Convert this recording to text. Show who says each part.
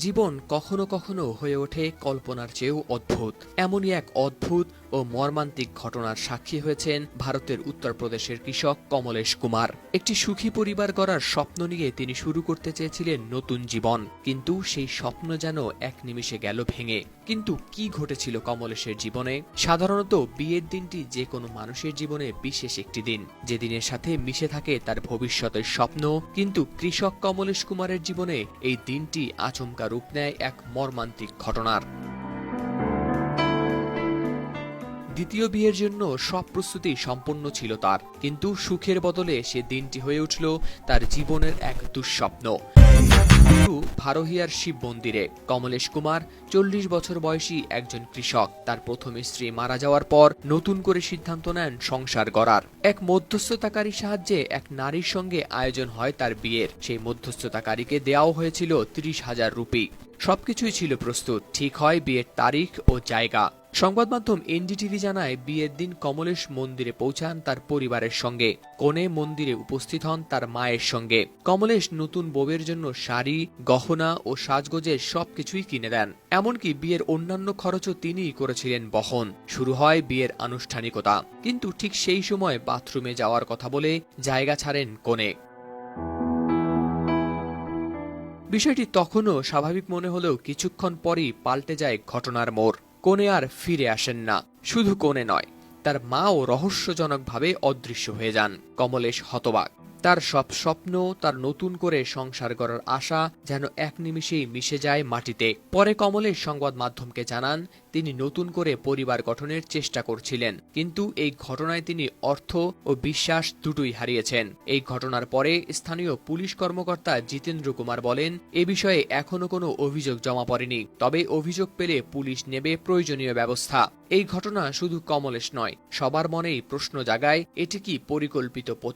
Speaker 1: জীবন কখনো কখনো হয়ে ওঠে কল্পনার চেয়েও অদ্ভুত। এমনই এক অদ্ভুত ও মর্মান্তিক ঘটনার সাক্ষী হয়েছেন ভারতের উত্তরপ্রদেশের কৃষক কমলেশ কুমার। একটি সুখী পরিবার গড়ার স্বপ্ন নিয়ে তিনি শুরু করতে চেয়েছিলেন নতুন জীবন, কিন্তু সেই স্বপ্ন যেন এক নিমিষে গেল ভেঙে। কিন্তু কি ঘটেছিল কমলেশের জীবনে? সাধারণত বিয়ের দিনটি যে কোনো মানুষের জীবনে বিশেষ একটি দিন, যে দিনের সাথে মিশে থাকে তার ভবিষ্যতের স্বপ্ন। কিন্তু কৃষক কমলেশ কুমারের জীবনে এই দিনটি আচমকা রূপ নেয় এক মর্মান্তিক ঘটনার। দ্বিতীয় বিয়ের জন্য সব প্রস্তুতি সম্পন্ন ছিল তার, কিন্তু সুখের বদলে সে দিনটি হয়ে উঠল তার জীবনের এক দুঃস্বপ্ন। ভারোহিয়ার শিব মন্দিরে কমলেশ কুমার ৪০ বছর বয়সী একজন কৃষক। তার প্রথম স্ত্রী মারা যাওয়ার পর নতুন করে সিদ্ধান্ত নেন সংসার গড়ার। এক মধ্যস্থতাকারীর সাহায্যে এক নারীর সঙ্গে আয়োজন হয় তার বিয়ের। সেই মধ্যস্থতাকারীকে দেওয়াও হয়েছিল ৩০,০০০ রুপি। সবকিছুই ছিল প্রস্তুত। ঠিক হয় বিয়ের তারিখ ও জায়গা। সংবাদ মাধ্যম এনডিটিভি জানায়, বিয়ের দিন কমলেশ মন্দিরে পৌঁছান তার পরিবারের সঙ্গে। কনে মন্দিরে উপস্থিত হন তার মায়ের সঙ্গে। কমলেশ নতুন বউয়ের জন্য শাড়ি, গহনা ও সাজগোজের সবকিছুই কিনে দেন। এমনকি বিয়ের অন্যান্য খরচও তিনিই করেছিলেন বহন। শুরু হয় বিয়ের আনুষ্ঠানিকতা। কিন্তু ঠিক সেই সময় বাথরুমে যাওয়ার কথা বলে জায়গা ছাড়েন কনে। বিষয়টি তখনও স্বাভাবিক মনে হলেও কিছুক্ষণ পরই পাল্টে যায় ঘটনার মোড়। কনে আর ফিরে আসেন না। শুধু কনে নয়, তার মাও রহস্যজনকভাবে অদৃশ্য হয়ে যান। কমলেশ হতবাক। তার সব স্বপ্ন, তার নতুন করে সংসার গড়ার আশা যেন এক নিমিষেই মিশে যায় মাটিতে। পরে কমলেশ সংবাদ মাধ্যমকে জানান, তিনি নতুন করে পরিবার গঠনের চেষ্টা করছিলেন, কিন্তু এই ঘটনায় তিনি অর্থ ও বিশ্বাস দুটোই হারিয়েছেন। এই ঘটনার পরে স্থানীয় পুলিশ কর্মকর্তা জিতেন্দ্র কুমার বলেন, এ বিষয়ে এখনো কোনো অভিযোগ জমা পড়েনি, তবে অভিযোগ পেলে পুলিশ নেবে প্রয়োজনীয় ব্যবস্থা। এই ঘটনা শুধু কমলেশ নয়, সবার মনেই প্রশ্ন জাগায়, এটি কি পরিকল্পিত